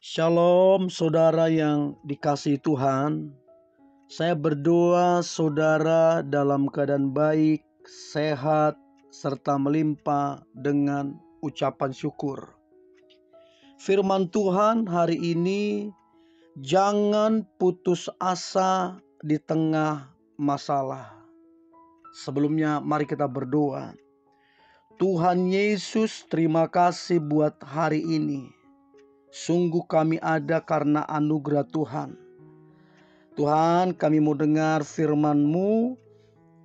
Shalom saudara yang dikasihi Tuhan. Saya berdoa saudara dalam keadaan baik, sehat, serta melimpah dengan ucapan syukur. Firman Tuhan hari ini, jangan putus asa di tengah masalah. Sebelumnya mari kita berdoa. Tuhan Yesus, terima kasih buat hari ini. Sungguh kami ada karena anugerah Tuhan. Tuhan, kami mau dengar firman-Mu,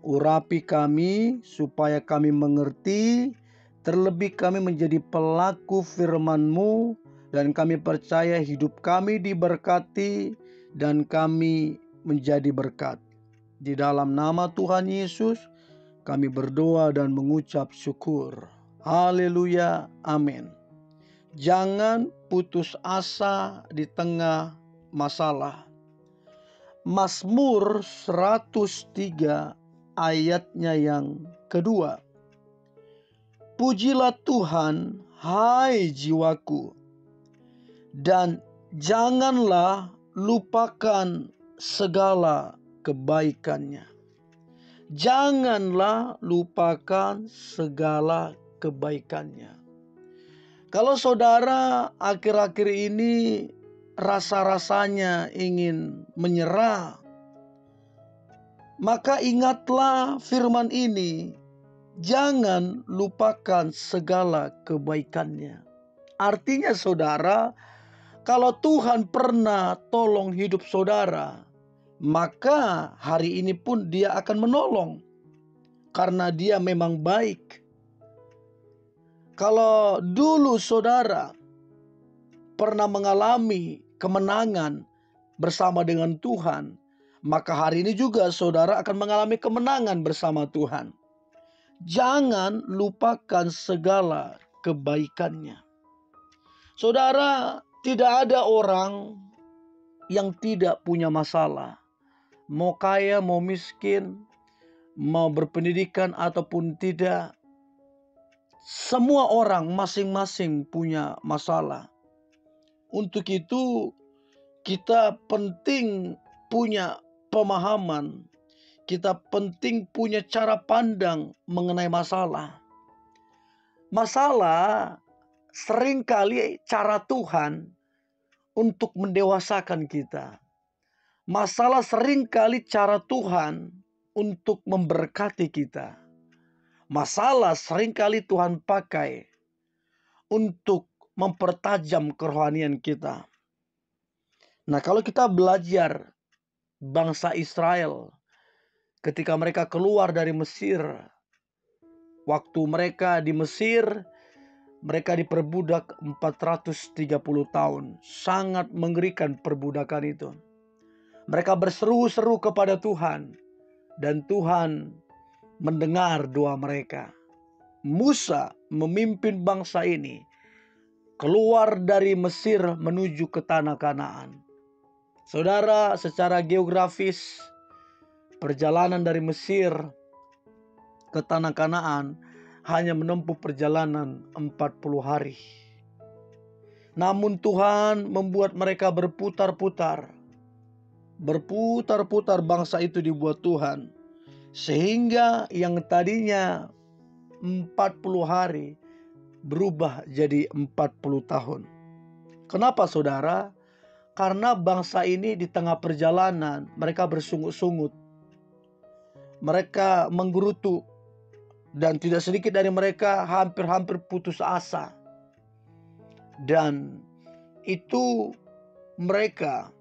urapi kami supaya kami mengerti, terlebih kami menjadi pelaku firman-Mu, dan kami percaya hidup kami diberkati dan kami menjadi berkat. Di dalam nama Tuhan Yesus, kami berdoa dan mengucap syukur. Haleluya, amin. Jangan putus asa di tengah masalah. Mazmur 103 ayatnya yang kedua. Pujilah Tuhan, hai jiwaku, dan janganlah lupakan segala kebaikannya. Janganlah lupakan segala kebaikannya. Kalau saudara akhir-akhir ini rasa-rasanya ingin menyerah, maka ingatlah firman ini, jangan lupakan segala kebaikannya. Artinya saudara, kalau Tuhan pernah tolong hidup saudara, maka hari ini pun Dia akan menolong, karena Dia memang baik. Kalau dulu saudara pernah mengalami kemenangan bersama dengan Tuhan, maka hari ini juga saudara akan mengalami kemenangan bersama Tuhan. Jangan lupakan segala kebaikannya. Saudara, tidak ada orang yang tidak punya masalah. Mau kaya, mau miskin, mau berpendidikan ataupun tidak. Semua orang masing-masing punya masalah. Untuk itu kita penting punya pemahaman. Kita penting punya cara pandang mengenai masalah. Masalah seringkali cara Tuhan untuk mendewasakan kita. Masalah seringkali cara Tuhan untuk memberkati kita. Masalah seringkali Tuhan pakai untuk mempertajam kerohanian kita. Nah, kalau kita belajar bangsa Israel ketika mereka keluar dari Mesir, waktu mereka di Mesir, mereka diperbudak 430 tahun. Sangat mengerikan perbudakan itu. Mereka berseru-seru kepada Tuhan, dan Tuhan mendengar doa mereka. Musa memimpin bangsa ini keluar dari Mesir menuju ke tanah Kanaan. Saudara, secara geografis perjalanan dari Mesir ke tanah Kanaan hanya menempuh perjalanan 40 hari. Namun Tuhan membuat mereka berputar-putar. Berputar-putar bangsa itu dibuat Tuhan. Sehingga yang tadinya 40 hari berubah jadi 40 tahun. Kenapa saudara? Karena bangsa ini di tengah perjalanan mereka bersungut-sungut. Mereka menggerutu. Dan tidak sedikit dari mereka hampir-hampir putus asa. Dan itu mereka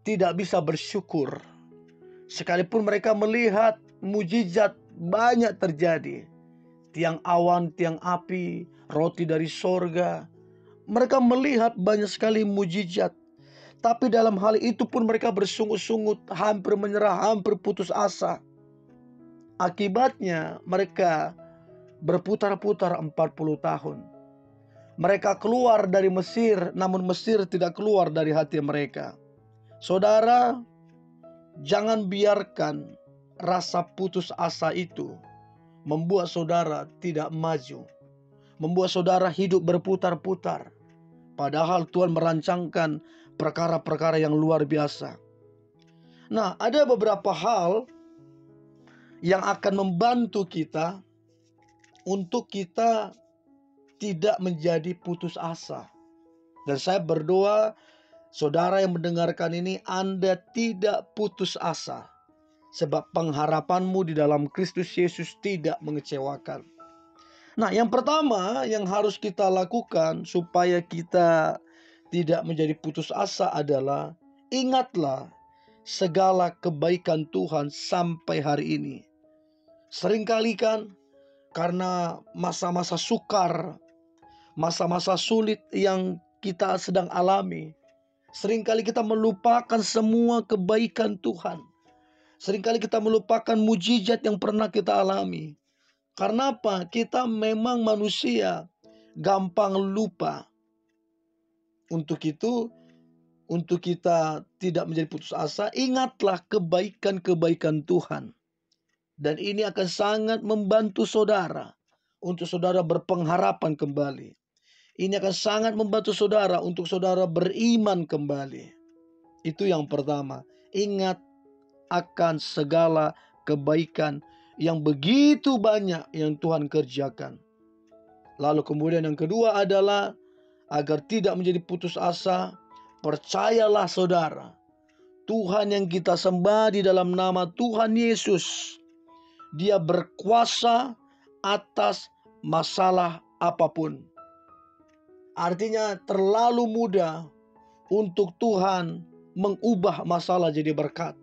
tidak bisa bersyukur. Sekalipun mereka melihat mujizat banyak terjadi. Tiang awan, tiang api, roti dari sorga. Mereka melihat banyak sekali mujizat. Tapi dalam hal itu pun mereka bersungut-sungut, hampir menyerah, hampir putus asa. Akibatnya mereka berputar-putar 40 tahun. Mereka keluar dari Mesir, namun Mesir tidak keluar dari hati mereka. Saudara, jangan biarkan rasa putus asa itu membuat saudara tidak maju. Membuat saudara hidup berputar-putar. Padahal Tuhan merancangkan perkara-perkara yang luar biasa. Nah, ada beberapa hal yang akan membantu kita untuk kita tidak menjadi putus asa. Dan saya berdoa, saudara yang mendengarkan ini, Anda tidak putus asa. Sebab pengharapanmu di dalam Kristus Yesus tidak mengecewakan. Nah, yang pertama yang harus kita lakukan supaya kita tidak menjadi putus asa adalah ingatlah segala kebaikan Tuhan sampai hari ini. Seringkali kan karena masa-masa sukar, masa-masa sulit yang kita sedang alami, seringkali kita melupakan semua kebaikan Tuhan. Seringkali kita melupakan mujizat yang pernah kita alami. Karena apa? Kita memang manusia, gampang lupa. Untuk itu, untuk kita tidak menjadi putus asa, ingatlah kebaikan-kebaikan Tuhan. Dan ini akan sangat membantu saudara untuk saudara berpengharapan kembali. Ini akan sangat membantu saudara untuk saudara beriman kembali. Itu yang pertama. Ingat akan segala kebaikan yang begitu banyak yang Tuhan kerjakan. Lalu kemudian yang kedua adalah agar tidak menjadi putus asa, percayalah saudara, Tuhan yang kita sembah di dalam nama Tuhan Yesus, Dia berkuasa atas masalah apapun. Artinya terlalu mudah untuk Tuhan mengubah masalah jadi berkat.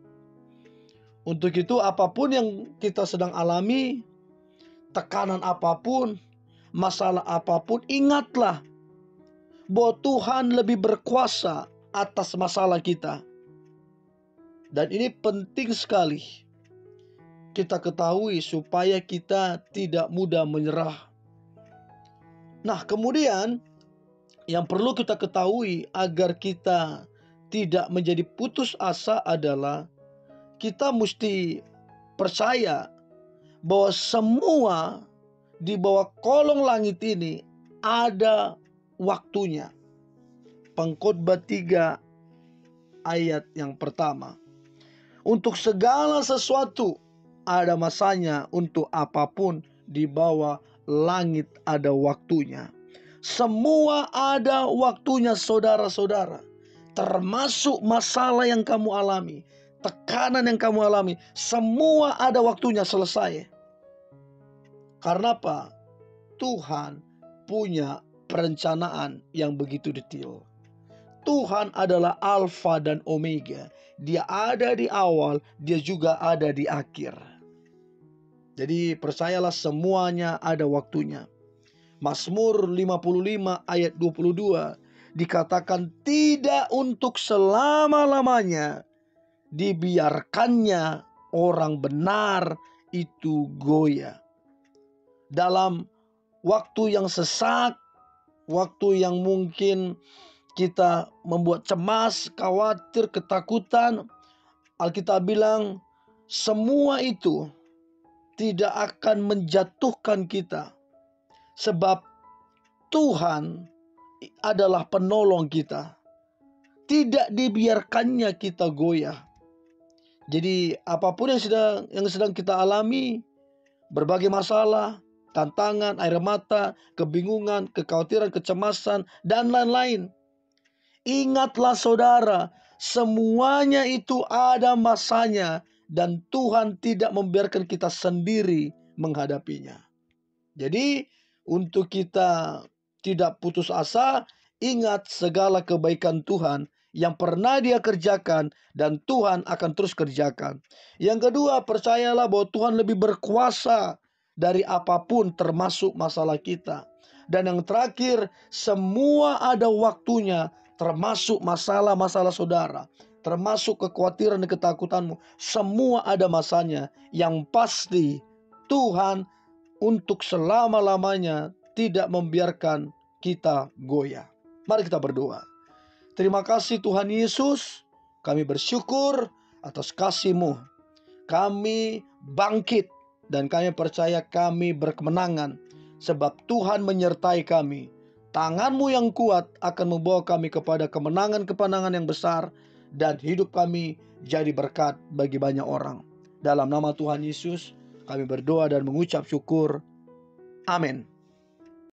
Untuk itu apapun yang kita sedang alami, tekanan apapun, masalah apapun, ingatlah bahwa Tuhan lebih berkuasa atas masalah kita. Dan ini penting sekali kita ketahui supaya kita tidak mudah menyerah. Nah, kemudian yang perlu kita ketahui agar kita tidak menjadi putus asa adalah kita mesti percaya bahwa semua di bawah kolong langit ini ada waktunya. Pengkhotbah 3 ayat yang pertama. Untuk segala sesuatu ada masanya, untuk apapun di bawah langit ada waktunya. Semua ada waktunya saudara-saudara. Termasuk masalah yang kamu alami, tekanan yang kamu alami, semua ada waktunya selesai. Karena apa? Tuhan punya perencanaan yang begitu detail. Tuhan adalah Alfa dan Omega. Dia ada di awal, Dia juga ada di akhir. Jadi percayalah semuanya ada waktunya. Mazmur 55 ayat 22 dikatakan tidak untuk selama-lamanya dibiarkannya orang benar itu goyah. Dalam waktu yang sesak, waktu yang mungkin kita membuat cemas, khawatir, ketakutan, Alkitab bilang semua itu tidak akan menjatuhkan kita. Sebab Tuhan adalah penolong kita. Tidak dibiarkannya kita goyah. Jadi apapun yang sedang kita alami, berbagai masalah, tantangan, air mata, kebingungan, kekhawatiran, kecemasan, dan lain-lain. Ingatlah saudara, semuanya itu ada masanya dan Tuhan tidak membiarkan kita sendiri menghadapinya. Jadi untuk kita tidak putus asa, ingat segala kebaikan Tuhan yang pernah Dia kerjakan dan Tuhan akan terus kerjakan. Yang kedua, percayalah bahwa Tuhan lebih berkuasa dari apapun termasuk masalah kita. Dan yang terakhir, semua ada waktunya termasuk masalah-masalah saudara, termasuk kekhawatiran dan ketakutanmu. Semua ada masanya. Yang pasti Tuhan untuk selama-lamanya tidak membiarkan kita goyah. Mari kita berdoa. Terima kasih Tuhan Yesus, kami bersyukur atas kasih-Mu. Kami bangkit dan kami percaya kami berkemenangan sebab Tuhan menyertai kami. Tangan-Mu yang kuat akan membawa kami kepada kemenangan-kemenangan yang besar, dan hidup kami jadi berkat bagi banyak orang. Dalam nama Tuhan Yesus kami berdoa dan mengucap syukur. Amin.